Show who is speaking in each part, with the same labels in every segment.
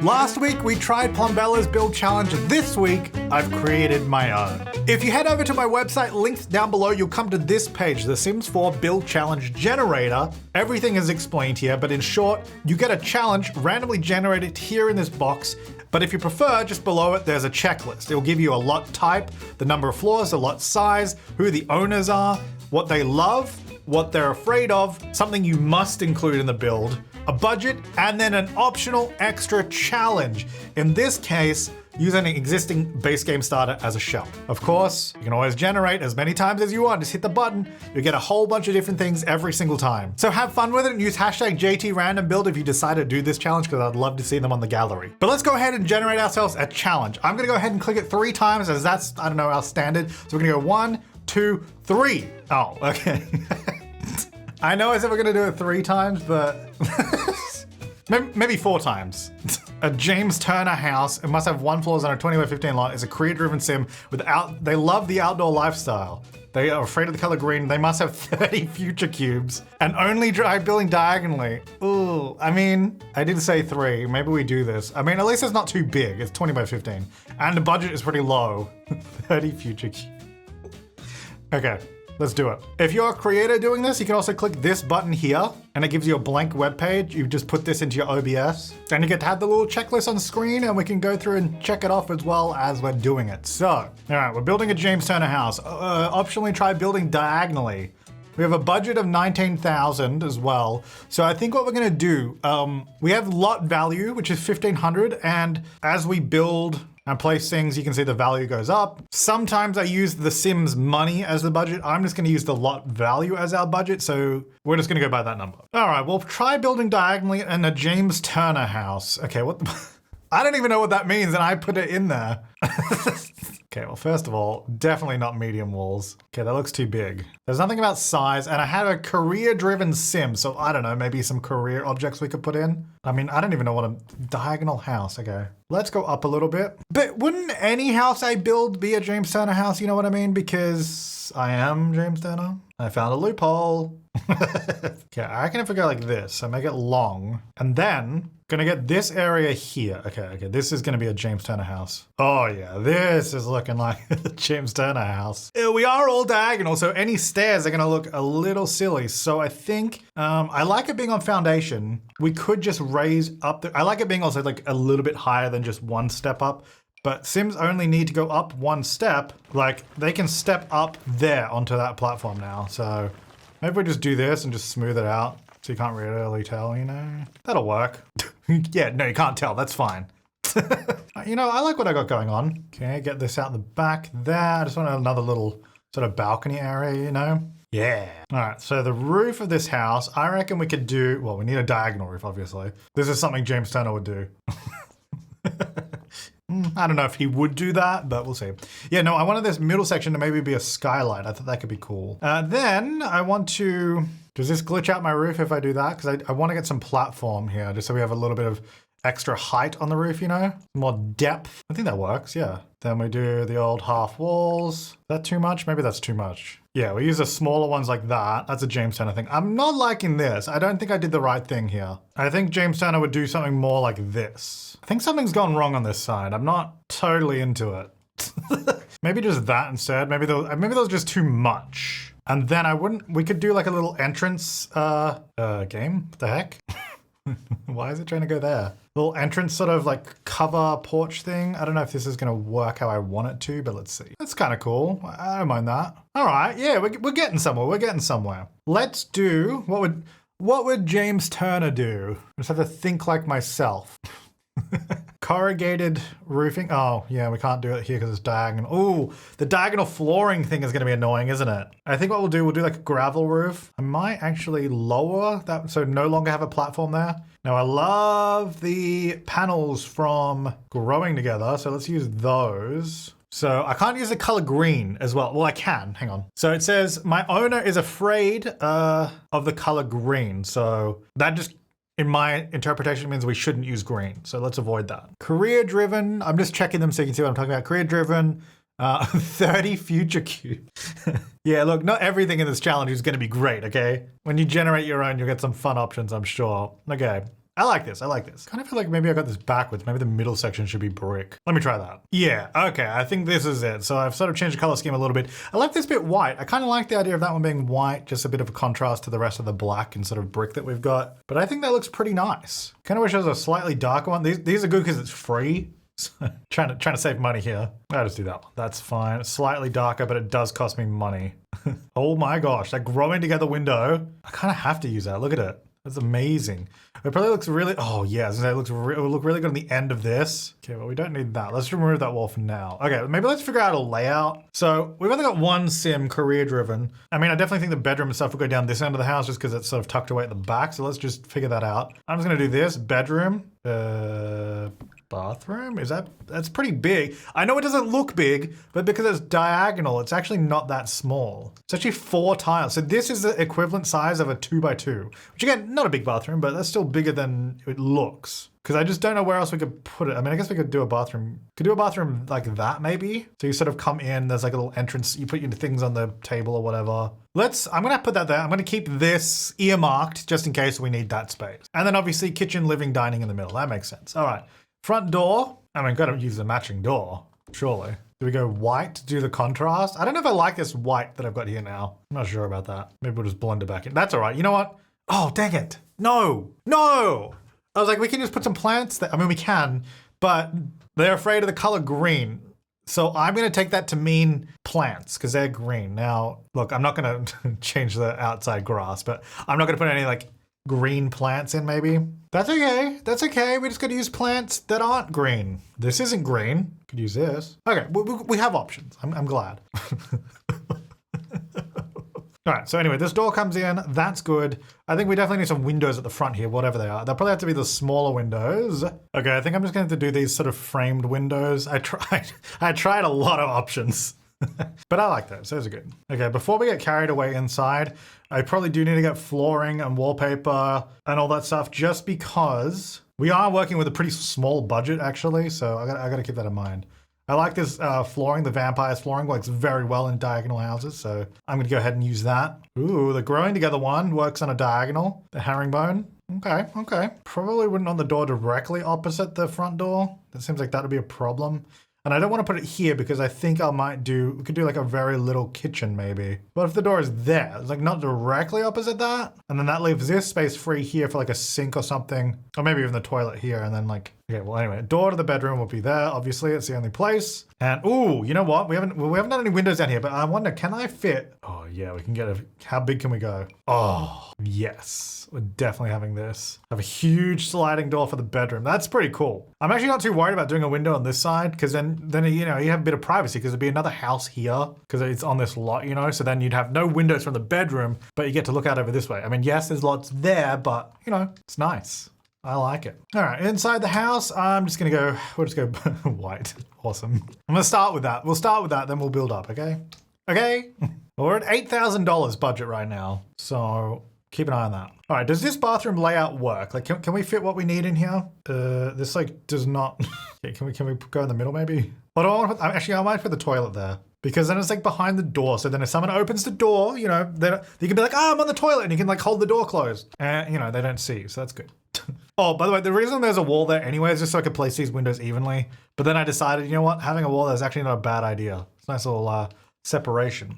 Speaker 1: Last week we tried Plumbella's build challenge. This week I've created my own. If you head over to my website, linked down below, you'll come to this page, the Sims 4 Build Challenge Generator. Everything is explained here, but in short, you get a challenge randomly generated here in this box. But if you prefer, just below it, there's a checklist. It'll give you a lot type, the number of floors, the lot size, who the owners are, what they love, what they're afraid of, something you must include in the build, a budget, and then an optional extra challenge. In this case, use an existing base game starter as a shell. Of course, you can always generate as many times as you want. Just hit the button. You get a whole bunch of different things every single time. So have fun with it and use hashtag JTRandomBuild if you decide to do this challenge, because I'd love to see them on the gallery. But let's go ahead and generate ourselves a challenge. I'm gonna go ahead and click it 3 times, as that's, I don't know, our standard. So we're gonna go 1, 2, 3. Oh, okay. I know I said we're gonna do it 3 times, but maybe 4 times. A James Turner house. It must have 1 floors on a 20x15 lot. It's a career-driven sim they love the outdoor lifestyle. They are afraid of the color green. They must have 30 future cubes and only try building diagonally. Ooh, I mean, I did say 3. Maybe we do this. I mean, at least it's not too big. It's 20x15. And the budget is pretty low. 30 future cubes. Okay. Let's do it. If you're a creator doing this, you can also click this button here and it gives you a blank web page. You just put this into your OBS and you get to have the little checklist on screen, and we can go through and check it off as well as we're doing it. So, all right, we're building a James Turner house. Optionally try building diagonally. We have a budget of 19,000 as well. So I think what we're gonna do, we have lot value, which is 1,500. And as we build and place things, you can see the value goes up. Sometimes I use the Sims money as the budget. I'm just gonna use the lot value as our budget. So we're just gonna go by that number. All right, we'll try building diagonally in a James Turner house. Okay, what I don't even know what that means, and I put it in there. Okay, well, first of all, definitely not medium walls. Okay, that looks too big. There's nothing about size, and I have a career-driven sim, so I don't know, maybe some career objects we could put in. I mean, I don't even know what a diagonal house, okay. Let's go up a little bit. But wouldn't any house I build be a James Turner house, you know what I mean? Because I am James Turner. I found a loophole. Okay, I reckon if we go like this, so make it long, and then gonna get this area here. Okay, this is gonna be a James Turner house. Oh yeah, this is looking like a James Turner house. We are all diagonal, so any stairs are gonna look a little silly. So I think, I like it being on foundation. We could just raise up I like it being also like a little bit higher than just 1 step up. But Sims only need to go up 1 step. Like, they can step up there onto that platform now. So maybe we just do this and just smooth it out so you can't really tell, you know? That'll work. Yeah, no, you can't tell. That's fine. You know, I like what I got going on. Okay, get this out the back there. I just want another little sort of balcony area, you know? Yeah. All right, so the roof of this house, I reckon we could do, well, we need a diagonal roof, obviously. This is something James Turner would do. I don't know if he would do that, but we'll see. Yeah, no, I wanted this middle section to maybe be a skylight. I thought that could be cool. Then I want to, does this glitch out my roof if I do that? Because I want to get some platform here, just so we have a little bit of extra height on the roof, you know? More depth. I think that works, yeah. Then we do the old half walls. Is that too much? Maybe that's too much. Yeah, we use the smaller ones like that. That's a James Turner thing. I'm not liking this. I don't think I did the right thing here. I think James Turner would do something more like this. I think something's gone wrong on this side. I'm not totally into it. Maybe just that instead. Maybe that was just too much. And then we could do like a little entrance game. What the heck? Why is it trying to go there? Little entrance sort of like cover porch thing. I don't know if this is gonna work how I want it to, but let's see. That's kind of cool. I don't mind that. All right, yeah, we're getting somewhere. We're getting somewhere. Let's do, what would James Turner do? I just have to think like myself. Corrugated roofing. Oh, yeah, we can't do it here because it's diagonal. Oh, the diagonal flooring thing is going to be annoying, isn't it? I think what we'll do like a gravel roof. I might actually lower that, so no longer have a platform there. Now, I love the panels from Growing Together, so let's use those. So I can't use the color green as well. Well, I can, hang on. So it says, my owner is afraid of the color green. So that just, in my interpretation, means we shouldn't use green. So let's avoid that. Career driven, I'm just checking them so you can see what I'm talking about. Career driven, 30 future cubes. Yeah, look, not everything in this challenge is gonna be great, okay? When you generate your own, you'll get some fun options, I'm sure. Okay, I like this. I like this. Kind of feel like maybe I got this backwards. Maybe the middle section should be brick. Let me try that. Yeah, okay. I think this is it. So I've sort of changed the color scheme a little bit. I like this bit white. I kind of like the idea of that one being white, just a bit of a contrast to the rest of the black and sort of brick that we've got. But I think that looks pretty nice. Kind of wish there was a slightly darker one. These are good because it's free. trying to save money here. I'll just do that one. That's fine. It's slightly darker, but it does cost me money. Oh my gosh, that growing together window. I kind of have to use that. Look at it. That's amazing. It probably looks really, oh yeah, it will look really good on the end of this. Okay, well we don't need that. Let's remove that wall for now. Okay, maybe let's figure out a layout. So we've only got one sim, career driven. I mean, I definitely think the bedroom and stuff will go down this end of the house just because it's sort of tucked away at the back. So let's just figure that out. I'm just gonna do this, bedroom, bathroom? That's pretty big. I know it doesn't look big, but because it's diagonal, it's actually not that small. It's actually 4 tiles. So this is the equivalent size of a 2x2, which again, not a big bathroom, but that's still bigger than it looks. Because I just don't know where else we could put it. I mean, I guess we could do a bathroom. Could do a bathroom like that maybe. So you sort of come in, there's like a little entrance, you put your things on the table or whatever. I'm gonna put that there. I'm gonna keep this earmarked just in case we need that space. And then obviously kitchen, living, dining in the middle. That makes sense. All right. Front door, I mean, gotta use a matching door, surely. Do we go white to do the contrast? I don't know if I like this white that I've got here now. I'm not sure about that. Maybe we'll just blend it back in. That's all right. You know what? Oh, dang it. No. I was like, we can just put some plants there. I mean, we can, but they're afraid of the color green. So I'm gonna take that to mean plants because they're green. Now, look, I'm not gonna change the outside grass, but I'm not gonna put any like green plants in maybe. That's okay. That's okay. We just got to use plants that aren't green. This isn't green. Could use this. Okay, we have options. I'm glad. All right, so anyway, this door comes in. That's good. I think we definitely need some windows at the front here, whatever they are. They'll probably have to be the smaller windows. Okay, I think I'm just going to have to do these sort of framed windows. I tried a lot of options. But I like those. Those are good. Okay, before we get carried away inside, I probably do need to get flooring and wallpaper and all that stuff just because we are working with a pretty small budget actually. So I got to keep that in mind. I like this flooring. The Vampires flooring works very well in diagonal houses. So I'm going to go ahead and use that. Ooh, the growing together one works on a diagonal. The herringbone. Okay. Probably wouldn't on the door directly opposite the front door. That seems like that would be a problem. And I don't want to put it here because I think we could do like a very little kitchen maybe. But if the door is there, it's like not directly opposite that. And then that leaves this space free here for like a sink or something. Or maybe even the toilet here and then like, okay, well anyway, door to the bedroom will be there. Obviously it's the only place. And ooh, you know what? We haven't done any windows down here, but I wonder, can I fit? Oh yeah, we can get how big can we go? Oh, yes. We're definitely having this. Have a huge sliding door for the bedroom. That's pretty cool. I'm actually not too worried about doing a window on this side because then you know, you have a bit of privacy because there'd be another house here because it's on this lot, you know, so then you'd have no windows from the bedroom, but you get to look out over this way. I mean, yes, there's lots there, but you know, it's nice. I like it. All right, inside the house, we'll just go white. Awesome. I'm gonna start with that. We'll start with that, then we'll build up, okay? Okay. We're at $8,000 budget right now, so keep an eye on that. All right, does this bathroom layout work? Like, can we fit what we need in here? This like does not. Okay, can we go in the middle maybe? But I might put the toilet there because then it's like behind the door. So then if someone opens the door, you know, you can be like, I'm on the toilet, and you can like hold the door closed, and you know they don't see, so that's good. Oh, by the way, the reason there's a wall there anyway is just so I could place these windows evenly. But then I decided, you know what, having a wall there is actually not a bad idea. It's a nice little separation.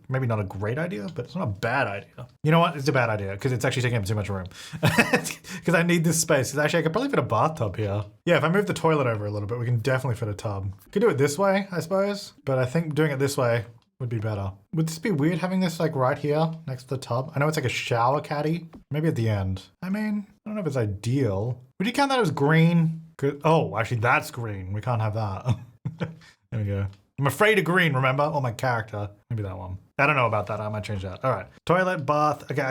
Speaker 1: Maybe not a great idea, but it's not a bad idea. You know what? It's a bad idea because it's actually taking up too much room. Because I need this space. Actually, I could probably fit a bathtub here. Yeah, if I move the toilet over a little bit, we can definitely fit a tub. Could do it this way, I suppose. But I think doing it this way would be better. Would this be weird having this like right here next to the tub? I know it's like a shower caddy. Maybe at the end. I mean, I don't know if it's ideal. Would you count that as green? Oh, actually that's green. We can't have that. There we go. I'm afraid of green, remember? Oh, my character. Maybe that one. I don't know about that. I might change that. All right. Toilet, bath. Okay,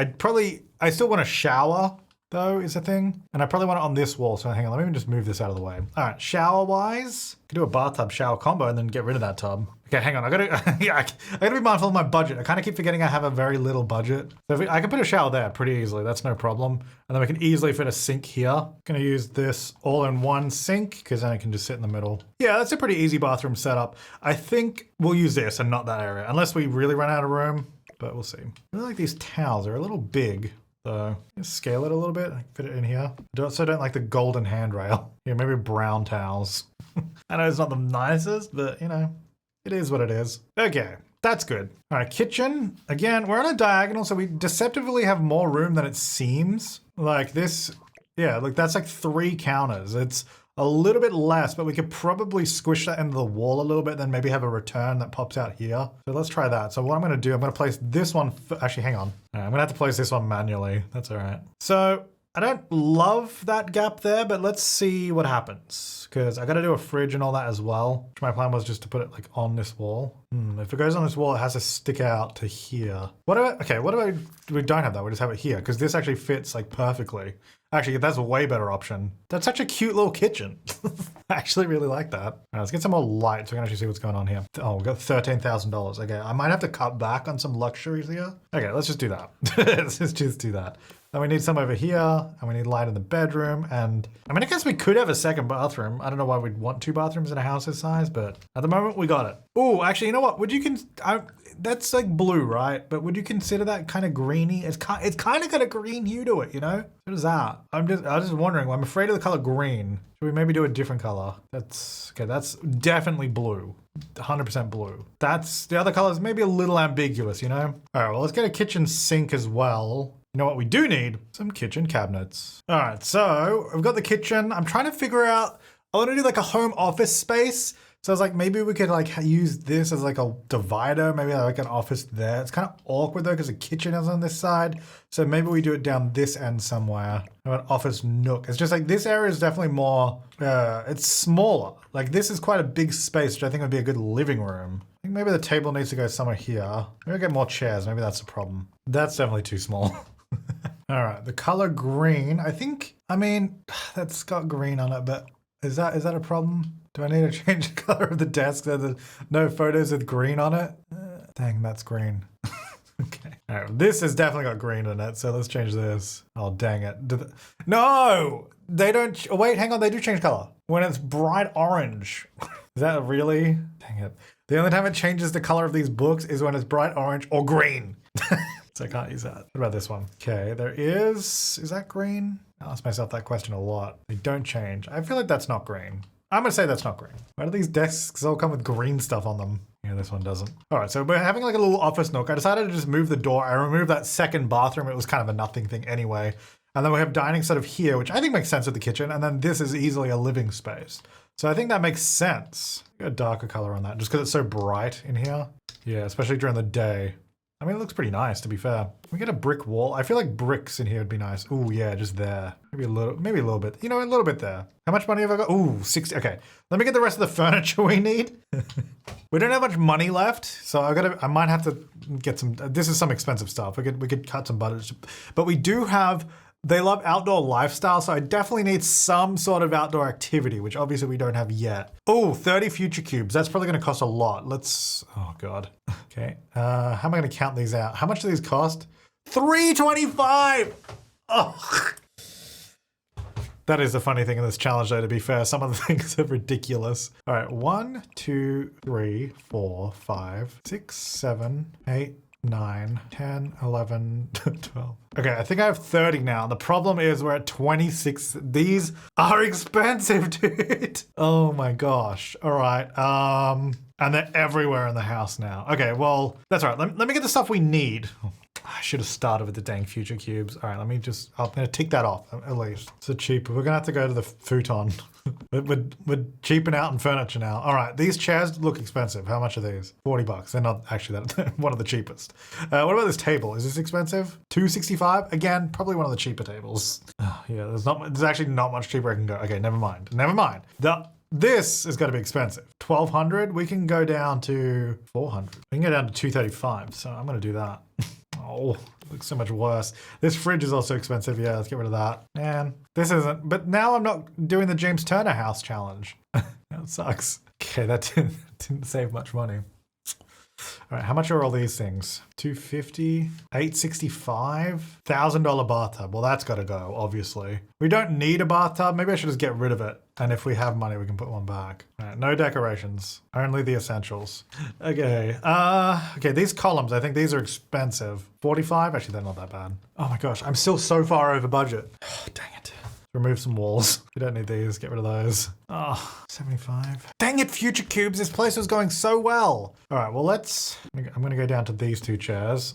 Speaker 1: I still want a shower, though, is a thing. And I probably want it on this wall. So hang on, let me just move this out of the way. All right, shower-wise, I could do a bathtub shower combo and then get rid of that tub. Okay, hang on. I gotta be mindful of my budget. I kind of keep forgetting I have a very little budget. So I can put a shower there pretty easily. That's no problem. And then we can easily fit a sink here. Gonna use this all-in-one sink because then it can just sit in the middle. Yeah, that's a pretty easy bathroom setup. I think we'll use this and not that area, unless we really run out of room. But we'll see. I really like these towels. They're a little big. So just scale it a little bit, fit it in here. Also don't like the golden handrail. Yeah, maybe brown towels. I know it's not the nicest, but you know, it is what it is. Okay, that's good. All right, kitchen. Again, we're on a diagonal, so we deceptively have more room than it seems. Like this, yeah, like that's like 3 counters. It's a little bit less, but we could probably squish that into the wall a little bit, then maybe have a return that pops out here. So let's try that. So what I'm gonna do, I'm gonna place this one, actually, hang on. All right, I'm gonna have to place this one manually. That's all right. So I don't love that gap there, but let's see what happens. Because I gotta do a fridge and all that as well. My plan was just to put it like on this wall. If it goes on this wall, it has to stick out to here. What about, we don't have that, we just have it here. Because this actually fits like perfectly. Actually, that's a way better option. That's such a cute little kitchen. I actually really like that. All right, let's get some more light so we can actually see what's going on here. Oh, we got $13,000. Okay, I might have to cut back on some luxuries here. Okay, let's just do that. Let's just do that. Then we need some over here, and we need light in the bedroom, and I mean, I guess we could have a second bathroom. I don't know why we'd want 2 bathrooms in a house this size, but at the moment we got it. Oh, actually, you know what? Would you that's like blue, right? But would you consider that kind of greeny? It's kind of got a green hue to it, you know? What is that? I was just wondering. I'm afraid of the color green. Should we maybe do a different color? That's okay. That's definitely blue. 100% blue. That's the other colors, maybe a little ambiguous, you know? All right, well, let's get a kitchen sink as well. You know what we do need? Some kitchen cabinets. All right, so I've got the kitchen. I'm trying to figure out, I want to do like a home office space. So I was like, maybe we could like use this as like a divider, maybe like an office there. It's kind of awkward though, because the kitchen is on this side. So maybe we do it down this end somewhere. An office nook. It's just like, this area is definitely more, it's smaller. Like this is quite a big space, which I think would be a good living room. I think maybe the table needs to go somewhere here. Maybe get more chairs, maybe that's the problem. That's definitely too small. All right, the color green, I mean, that's got green on it, but is that a problem? Do I need to change the color of the desk so there's no photos with green on it? Dang, that's green. Okay. All right, this has definitely got green in it, so let's change this. Oh, dang it. No! They don't, wait, hang on, they do change color. When it's bright orange. Is that really? Dang it. The only time it changes the color of these books is when it's bright orange or green. So I can't use that. What about this one? Okay, is that green? I ask myself that question a lot. They don't change. I feel like that's not green. I'm gonna say that's not green. Why do these desks all come with green stuff on them? Yeah, this one doesn't. All right, so we're having like a little office nook. I decided to just move the door. I removed that second bathroom. It was kind of a nothing thing anyway. And then we have dining sort of here, which I think makes sense with the kitchen. And then this is easily a living space. So I think that makes sense. Get a darker color on that just because it's so bright in here. Yeah, especially during the day. I mean, it looks pretty nice, to be fair. Can we get a brick wall? I feel like bricks in here would be nice. Ooh, yeah, just there. Maybe a little bit. You know, a little bit there. How much money have I got? Ooh, 60. Okay, let me get the rest of the furniture we need. We don't have much money left, so I might have to get some. This is some expensive stuff. We could cut some budget, but we do have. They love outdoor lifestyle, so I definitely need some sort of outdoor activity, which obviously we don't have yet. Oh, 30 future cubes. That's probably going to cost a lot. Oh God. Okay. How am I going to count these out? How much do these cost? $3.25. Oh. That is the funny thing in this challenge, though, to be fair. Some of the things are ridiculous. All right. 1, 2, 3, 4, 5, 6, 7, 8, 9, 10, 11, 12. Okay, I think I have 30 now. The problem is we're at 26. These are expensive, dude. Oh my gosh. All right. And they're everywhere in the house now. Okay, well, that's all right. Let me get the stuff we need. I should have started with the dang future cubes. All right, I'm gonna tick that off at least. So cheap. We're gonna have to go to the futon. We're cheaping out in furniture now. All right, these chairs look expensive. How much are these? $40. They're not actually that one of the cheapest. What about this table? Is this expensive? $265. Again, probably one of the cheaper tables. Oh, yeah, there's actually not much cheaper I can go. Okay, never mind. This is going to be expensive. $1,200. We can go down to $400. We can go down to $235. So I'm going to do that. Oh, it looks so much worse. This fridge is also expensive. Yeah, let's get rid of that. Man, this isn't. But now I'm not doing the James Turner house challenge. That sucks. Okay, that didn't save much money. All right, how much are all these things? $250, $865, $1,000 bathtub. Well, that's got to go, obviously. We don't need a bathtub. Maybe I should just get rid of it. And if we have money, we can put one back. All right, no decorations, only the essentials. Okay, okay, these columns, I think these are expensive. 45, actually they're not that bad. Oh my gosh, I'm still so far over budget. Oh, dang it. Remove some walls. We don't need these, get rid of those. Oh, 75. Dang it, Future Cubes, this place was going so well. All right, well I'm gonna go down to these two chairs.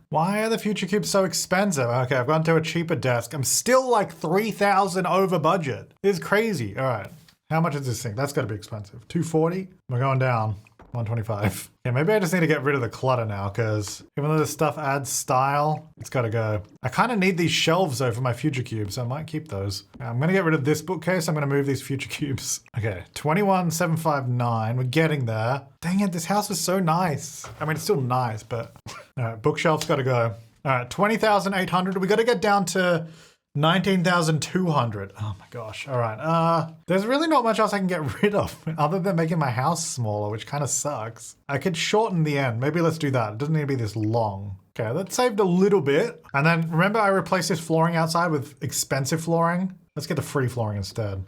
Speaker 1: Why are the Future Cubes so expensive? Okay, I've gone to a cheaper desk. I'm still like 3,000 over budget. It's crazy. All right, how much is this thing? That's gotta be expensive. 240? We're going down. 125. Yeah, maybe I just need to get rid of the clutter now because even though this stuff adds style, it's gotta go. I kind of need these shelves though for my Future Cubes, so I might keep those. I'm gonna get rid of this bookcase. I'm gonna move these Future Cubes. Okay, 21,759. We're getting there. Dang it, this house is so nice. I mean, it's still nice, but all right, bookshelves gotta go. All right, 20,800. We gotta get down to 19,200. Oh my gosh. All right. There's really not much else I can get rid of other than making my house smaller, which kind of sucks. I could shorten the end. Maybe let's do that. It doesn't need to be this long. Okay, that saved a little bit. And then remember I replaced this flooring outside with expensive flooring? Let's get the free flooring instead.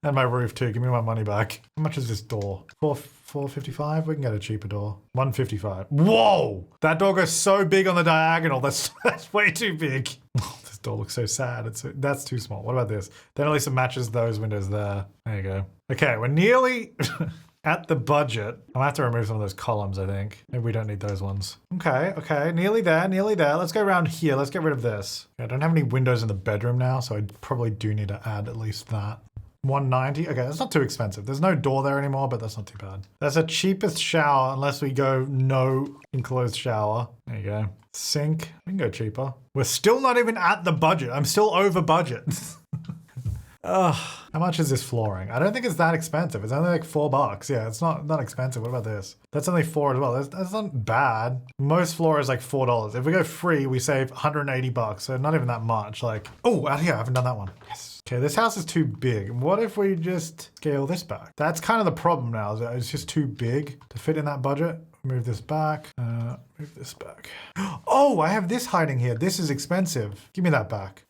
Speaker 1: And my roof too. Give me my money back. How much is this door? 455? We can get a cheaper door. 155. Whoa! That door goes so big on the diagonal. That's way too big. Oh, this door looks so sad. That's too small. What about this? Then at least it matches those windows there. There you go. Okay, we're nearly at the budget. I'm gonna have to remove some of those columns, I think. Maybe we don't need those ones. Okay. Nearly there, nearly there. Let's go around here. Let's get rid of this. I don't have any windows in the bedroom now, so I probably do need to add at least that. 190. Okay, that's not too expensive. There's no door there anymore, but that's not too bad. That's the cheapest shower unless we go no enclosed shower. There you go. Sink. We can go cheaper. We're still not even at the budget. I'm still over budget. How much is this flooring? I don't think it's that expensive. It's only like $4. Yeah, it's not expensive. What about this? That's only $4 as well. That's not bad. Most floor is like $4. If we go free, we save $180. So not even that much. Like, oh, out here, I haven't done that one. Yes. Okay, this house is too big. What if we just scale this back? That's kind of the problem now. Is that it's just too big to fit in that budget. Move this back. Move this back. Oh, I have this hiding here. This is expensive. Give me that back.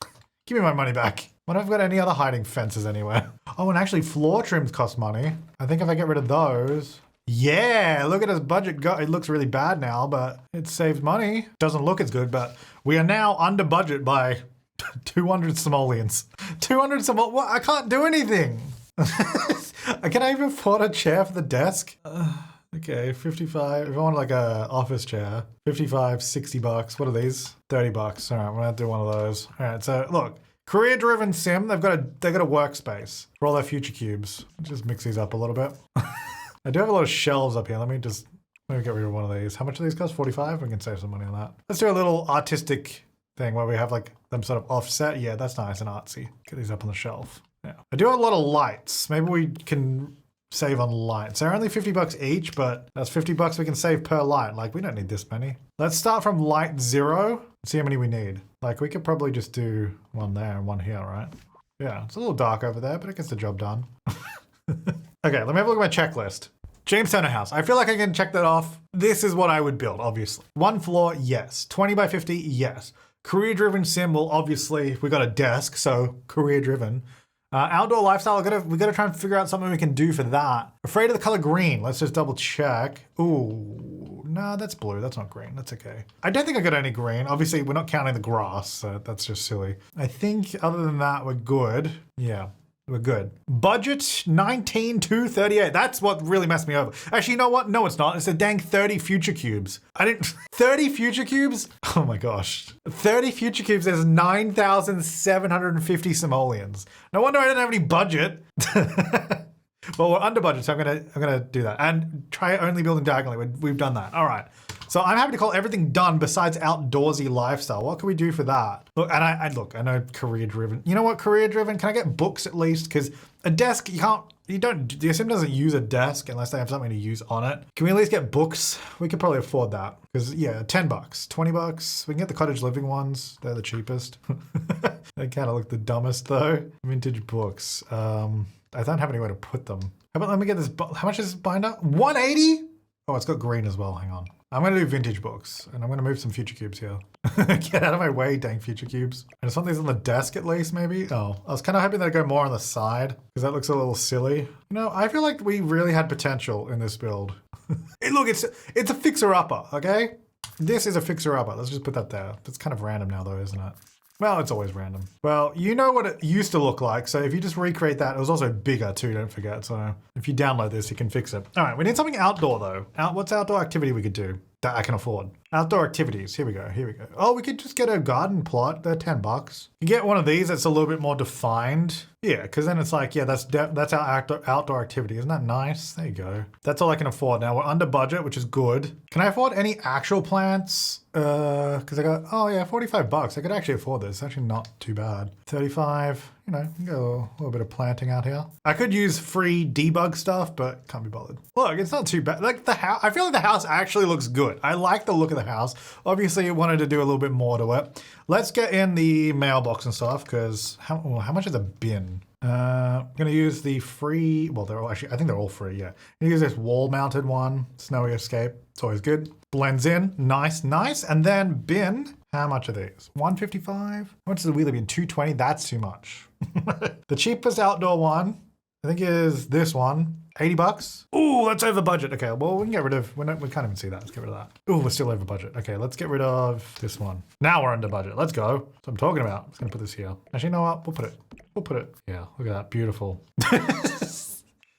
Speaker 1: Give me my money back. What if I've got any other hiding fences anywhere? Oh, and actually floor trims cost money. I think if I get rid of those. Yeah, look at his budget go. It looks really bad now, but it saves money. Doesn't look as good, but we are now under budget by 200 simoleons. 200 simoleons. What? I can't do anything. Can I even afford a chair for the desk? Okay, 55. If I want like a office chair, 55, $60. What are these? $30. All right, I'm gonna have to do one of those. All right, so look, career-driven sim. They've got a workspace for all their Future Cubes. Just mix these up a little bit. I do have a lot of shelves up here. Let me just maybe get rid of one of these. How much do these cost? 45. We can save some money on that. Let's do a little artistic thing where we have like them sort of offset. Yeah, that's nice and artsy. Get these up on the shelf. Yeah, I do have a lot of lights. Maybe we can save on lights. They're only $50 each, but that's $50 we can save per light. Like, we don't need this many. Let's start from light 0. See how many we need. Like, we could probably just do one there and one here, right? Yeah, it's a little dark over there, but it gets the job done. Okay, let me have a look at my checklist. Jamestown house. I feel like I can check that off. This is what I would build, obviously. 1 floor, yes. 20 by 50, yes. Career-driven sim, well, obviously, we got a desk, so career-driven. Outdoor lifestyle, we gotta try and figure out something we can do for that. Afraid of the color green. Let's just double check. Ooh, no, that's blue. That's not green. That's okay. I don't think I got any green. Obviously, we're not counting the grass, so that's just silly. I think other than that, we're good. Yeah. We're good. Budget 19,238. That's what really messed me over. Actually, you know what? No, it's not. It's a dang 30 Future Cubes. 30 Future Cubes? Oh my gosh. 30 Future Cubes is 9,750 simoleons. No wonder I didn't have any budget. Well, we're under budget, so I'm gonna do that. And try only building diagonally. We've done that. All right. So I'm happy to call everything done besides outdoorsy lifestyle. What can we do for that? Look, and I know career-driven. You know what, career-driven? Can I get books at least? Because a desk, the sim doesn't use a desk unless they have something to use on it. Can we at least get books? We could probably afford that. Because yeah, $10, $20. We can get the cottage living ones. They're the cheapest. They kind of look the dumbest though. Vintage books. I don't have anywhere to put them. How about let me get this, how much is this binder? 180? Oh, it's got green as well, hang on. I'm gonna do vintage books, and I'm gonna move some future cubes here. Get out of my way, dang future cubes. And something's on the desk at least, maybe? Oh, I was kind of hoping they'd go more on the side, because that looks a little silly. You know, I feel like we really had potential in this build. Hey, look, it's a fixer-upper, okay? This is a fixer-upper. Let's just put that there. That's kind of random now, though, isn't it? Well, it's always random. Well, you know what it used to look like, so if you just recreate that, it was also bigger too, don't forget. So if you download this, you can fix it. All right, we need something outdoor though. What's outdoor activity we could do that I can afford? Outdoor activities, here we go. Oh, we could just get a garden plot, they're $10. You get one of these that's a little bit more defined. Yeah, because then it's like, yeah, that's our outdoor activity. Isn't that nice? There you go. That's all I can afford. Now we're under budget, which is good. Can I afford any actual plants? Because I got, oh yeah, $45. I could actually afford this. It's actually not too bad. 35, you know, go a little bit of planting out here. I could use free debug stuff, but can't be bothered. Look, it's not too bad. Like the house, I feel like the house actually looks good. I like the look of the house. Obviously, I wanted to do a little bit more to it. Let's get in the mailbox and stuff, because how much is a bin? I'm gonna use the free, well, they're all actually, I think they're all free, yeah. I'm gonna use this wall-mounted one, Snowy Escape. It's always good. Blends in, nice. And then bin, how much are these? 155? How much is the wheelie bin? 220? That's too much. The cheapest outdoor one, I think is this one. $80? Ooh, that's over budget. Okay, well, we can get rid of, we can't even see that. Let's get rid of that. Ooh, we're still over budget. Okay, let's get rid of this one. Now we're under budget. Let's go. That's what I'm talking about. I'm just gonna put this here. Actually, you know what? We'll put it. Yeah, look at that. Beautiful.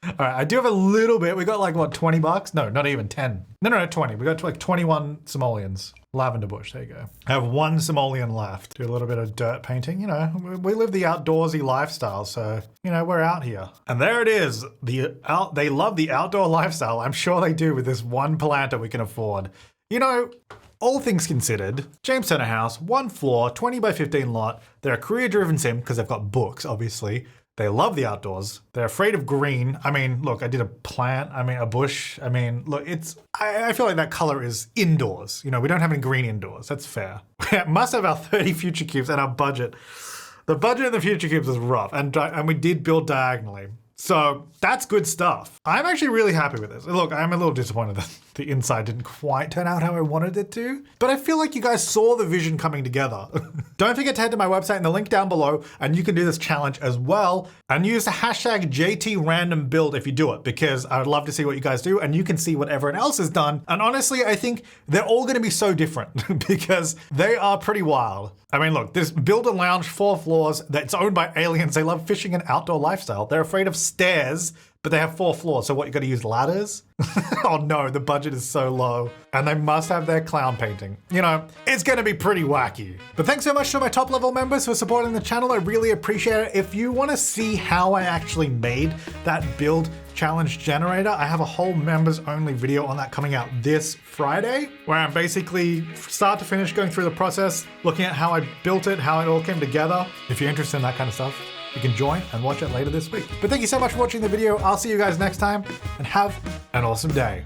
Speaker 1: All right, I do have a little bit. We got like, what, $20? No, not even 10. No, 20. We got like 21 simoleons. Lavender bush, there you go. I have one simoleon left. Do a little bit of dirt painting. You know, we live the outdoorsy lifestyle, so, you know, we're out here. And there it is. They love the outdoor lifestyle. I'm sure they do with this one planter we can afford. You know, all things considered, James Turner House, 1 floor, 20 by 15 lot. They're a career-driven sim because they've got books, obviously. They love the outdoors. They're afraid of green. I mean, look, I did a plant. I mean, a bush. I mean, look, I feel like that color is indoors. You know, we don't have any green indoors. That's fair. We must have our 30 future cubes and our budget. The budget in the future cubes is rough. And we did build diagonally. So that's good stuff. I'm actually really happy with this. Look, I'm a little disappointed that the inside didn't quite turn out how I wanted it to, but I feel like you guys saw the vision coming together. Don't forget to head to my website in the link down below, and you can do this challenge as well, and use the hashtag JTRandomBuild if you do it, because I would love to see what you guys do, and you can see what everyone else has done. And honestly, I think they're all gonna be so different because they are pretty wild. I mean, look, this build a lounge 4 floors that's owned by aliens. They love fishing and outdoor lifestyle. They're afraid of stairs, but they have 4 floors. So what, you gotta use ladders? Oh no, the budget is so low. And they must have their clown painting. You know, it's gonna be pretty wacky. But thanks so much to my top level members for supporting the channel. I really appreciate it. If you wanna see how I actually made that build challenge generator, I have a whole members only video on that coming out this Friday, where I'm basically start to finish going through the process, looking at how I built it, how it all came together. If you're interested in that kind of stuff, you can join and watch it later this week. But thank you so much for watching the video. I'll see you guys next time, and have an awesome day.